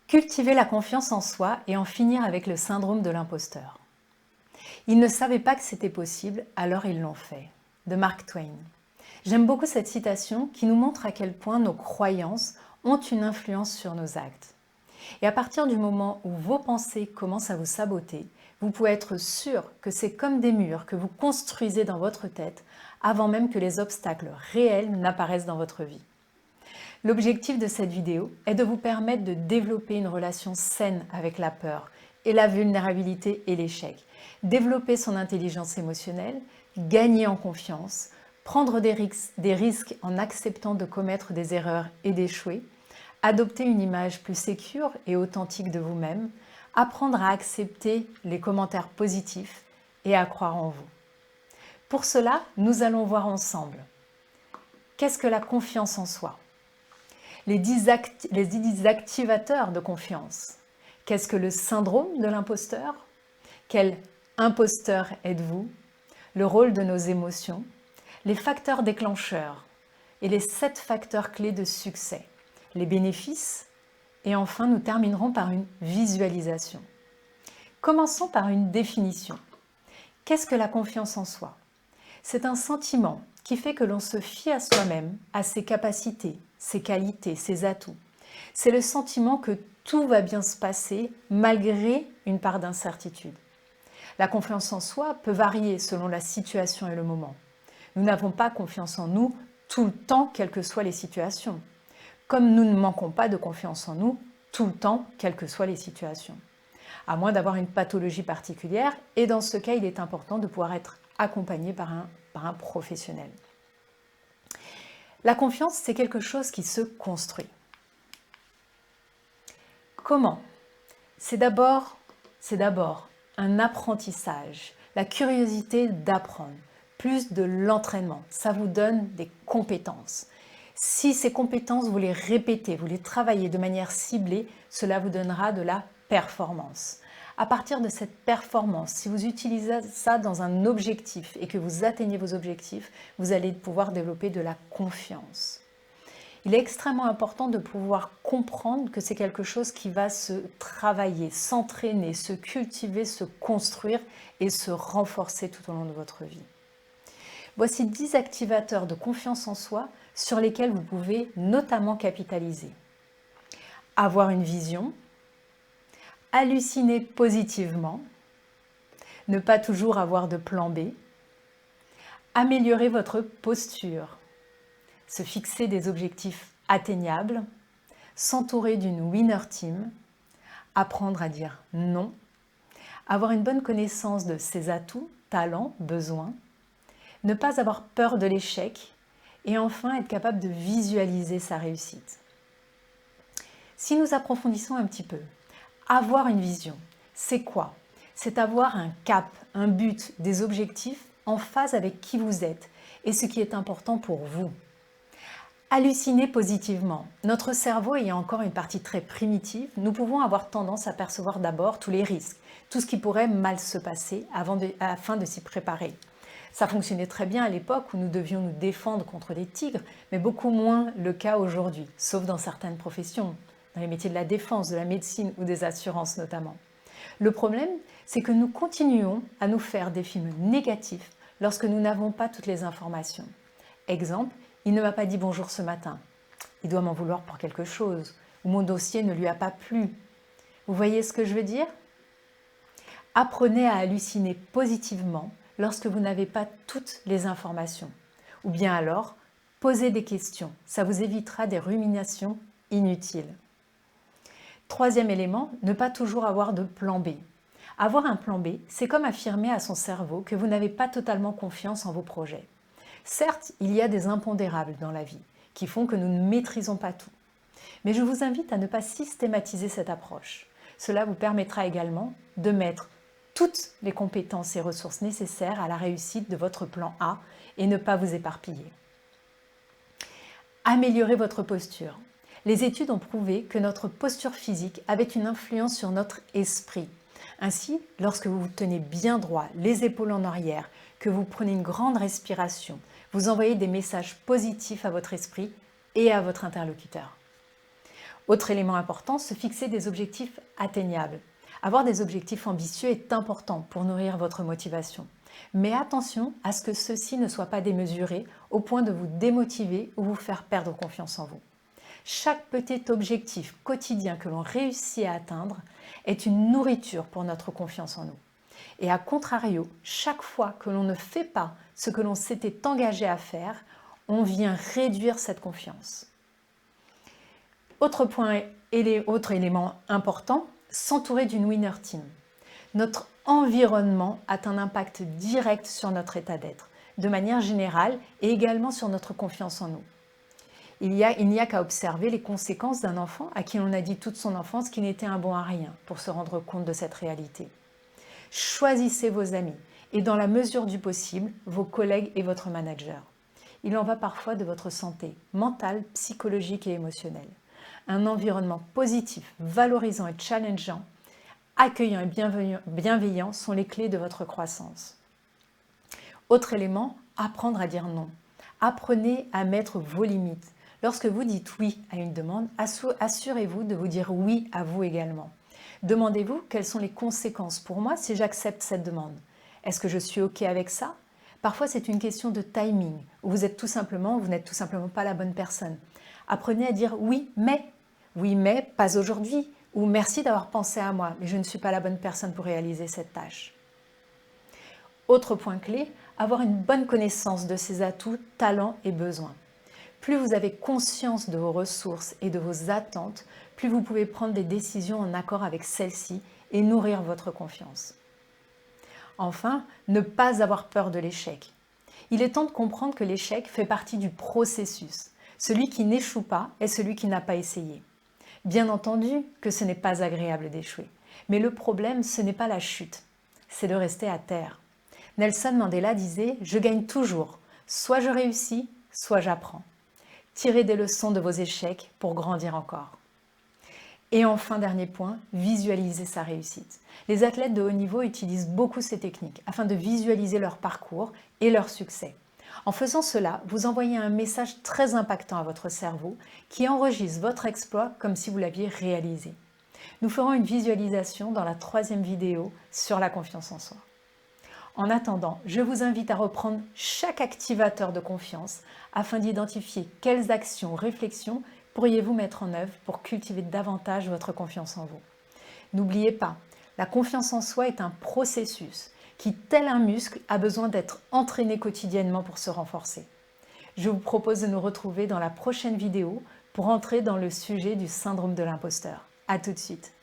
Cultiver la confiance en soi et en finir avec le syndrome de l'imposteur. Ils ne savaient pas que c'était possible, alors ils l'ont fait. De Mark Twain. J'aime beaucoup cette citation qui nous montre à quel point nos croyances ont une influence sur nos actes. Et à partir du moment où vos pensées commencent à vous saboter, vous pouvez être sûr que c'est comme des murs que vous construisez dans votre tête avant même que les obstacles réels n'apparaissent dans votre vie. L'objectif de cette vidéo est de vous permettre de développer une relation saine avec la peur et la vulnérabilité et l'échec, développer son intelligence émotionnelle, gagner en confiance, prendre des risques en acceptant de commettre des erreurs et d'échouer, adopter une image plus sécure et authentique de vous-même, apprendre à accepter les commentaires positifs et à croire en vous. Pour cela, nous allons voir ensemble qu'est-ce que la confiance en soi ? Les 10 activateurs de confiance. Qu'est-ce que le syndrome de l'imposteur? Quel imposteur êtes-vous? Le rôle de nos émotions, les facteurs déclencheurs et les 7 facteurs clés de succès, les bénéfices et enfin nous terminerons par une visualisation. Commençons par une définition. Qu'est-ce que la confiance en soi? C'est un sentiment qui fait que l'on se fie à soi-même, à ses capacités, ses qualités, ses atouts. C'est le sentiment que tout va bien se passer malgré une part d'incertitude. La confiance en soi peut varier selon la situation et le moment. Nous n'avons pas confiance en nous tout le temps, quelles que soient les situations. Comme nous ne manquons pas de confiance en nous tout le temps, quelles que soient les situations. À moins d'avoir une pathologie particulière, et dans ce cas, il est important de pouvoir être accompagné par un professionnel. La confiance, c'est quelque chose qui se construit. Comment? C'est d'abord un apprentissage, la curiosité d'apprendre, plus de l'entraînement. Ça vous donne des compétences. Si ces compétences, vous les répétez, vous les travaillez de manière ciblée, cela vous donnera de la performance. À partir de cette performance, si vous utilisez ça dans un objectif et que vous atteignez vos objectifs, vous allez pouvoir développer de la confiance. Il est extrêmement important de pouvoir comprendre que c'est quelque chose qui va se travailler, s'entraîner, se cultiver, se construire et se renforcer tout au long de votre vie. Voici 10 activateurs de confiance en soi sur lesquels vous pouvez notamment capitaliser. Avoir une vision, halluciner positivement, ne pas toujours avoir de plan B, améliorer votre posture, se fixer des objectifs atteignables, s'entourer d'une winner team, apprendre à dire non, avoir une bonne connaissance de ses atouts, talents, besoins, ne pas avoir peur de l'échec et enfin être capable de visualiser sa réussite. Si nous approfondissons un petit peu, avoir une vision, c'est quoi? C'est avoir un cap, un but, des objectifs en phase avec qui vous êtes et ce qui est important pour vous. Halluciner positivement. Notre cerveau ayant encore une partie très primitive, nous pouvons avoir tendance à percevoir d'abord tous les risques, tout ce qui pourrait mal se passer afin de s'y préparer. Ça fonctionnait très bien à l'époque où nous devions nous défendre contre les tigres, mais beaucoup moins le cas aujourd'hui, sauf dans certaines professions, dans les métiers de la défense, de la médecine ou des assurances notamment. Le problème, c'est que nous continuons à nous faire des films négatifs lorsque nous n'avons pas toutes les informations. Exemple, il ne m'a pas dit bonjour ce matin. Il doit m'en vouloir pour quelque chose. Ou mon dossier ne lui a pas plu. Vous voyez ce que je veux dire? Apprenez à halluciner positivement lorsque vous n'avez pas toutes les informations. Ou bien alors, posez des questions. Ça vous évitera des ruminations inutiles. Troisième élément, ne pas toujours avoir de plan B. Avoir un plan B, c'est comme affirmer à son cerveau que vous n'avez pas totalement confiance en vos projets. Certes, il y a des impondérables dans la vie qui font que nous ne maîtrisons pas tout. Mais je vous invite à ne pas systématiser cette approche. Cela vous permettra également de mettre toutes les compétences et ressources nécessaires à la réussite de votre plan A et ne pas vous éparpiller. Améliorez votre posture. Les études ont prouvé que notre posture physique avait une influence sur notre esprit. Ainsi, lorsque vous vous tenez bien droit, les épaules en arrière, que vous prenez une grande respiration, vous envoyez des messages positifs à votre esprit et à votre interlocuteur. Autre élément important, se fixer des objectifs atteignables. Avoir des objectifs ambitieux est important pour nourrir votre motivation. Mais attention à ce que ceux-ci ne soient pas démesurés au point de vous démotiver ou vous faire perdre confiance en vous. Chaque petit objectif quotidien que l'on réussit à atteindre est une nourriture pour notre confiance en nous. Et à contrario, chaque fois que l'on ne fait pas ce que l'on s'était engagé à faire, on vient réduire cette confiance. Autre élément important, s'entourer d'une winner team. Notre environnement a un impact direct sur notre état d'être, de manière générale et également sur notre confiance en nous. Il n'y a qu'à observer les conséquences d'un enfant à qui l'on a dit toute son enfance qu'il n'était un bon à rien pour se rendre compte de cette réalité. Choisissez vos amis et dans la mesure du possible, vos collègues et votre manager. Il en va parfois de votre santé mentale, psychologique et émotionnelle. Un environnement positif, valorisant et challengeant, accueillant et bienveillant sont les clés de votre croissance. Autre élément, apprendre à dire non. Apprenez à mettre vos limites. Lorsque vous dites oui à une demande, assurez-vous de vous dire oui à vous également. Demandez-vous quelles sont les conséquences pour moi si j'accepte cette demande. Est-ce que je suis OK avec ça? Parfois, c'est une question de timing, où vous n'êtes tout simplement pas la bonne personne. Apprenez à dire oui, mais pas aujourd'hui, ou merci d'avoir pensé à moi, mais je ne suis pas la bonne personne pour réaliser cette tâche. Autre point clé, avoir une bonne connaissance de ses atouts, talents et besoins. Plus vous avez conscience de vos ressources et de vos attentes, plus vous pouvez prendre des décisions en accord avec celles-ci et nourrir votre confiance. Enfin, ne pas avoir peur de l'échec. Il est temps de comprendre que l'échec fait partie du processus. Celui qui n'échoue pas est celui qui n'a pas essayé. Bien entendu que ce n'est pas agréable d'échouer, mais le problème, ce n'est pas la chute, c'est de rester à terre. Nelson Mandela disait « Je gagne toujours, soit je réussis, soit j'apprends ». Tirez des leçons de vos échecs pour grandir encore. Et enfin, dernier point, visualiser sa réussite. Les athlètes de haut niveau utilisent beaucoup ces techniques afin de visualiser leur parcours et leur succès. En faisant cela, vous envoyez un message très impactant à votre cerveau qui enregistre votre exploit comme si vous l'aviez réalisé. Nous ferons une visualisation dans la 3e vidéo sur la confiance en soi. En attendant, je vous invite à reprendre chaque activateur de confiance afin d'identifier quelles actions ou réflexions pourriez-vous mettre en œuvre pour cultiver davantage votre confiance en vous. N'oubliez pas, la confiance en soi est un processus qui, tel un muscle, a besoin d'être entraîné quotidiennement pour se renforcer. Je vous propose de nous retrouver dans la prochaine vidéo pour entrer dans le sujet du syndrome de l'imposteur. À tout de suite.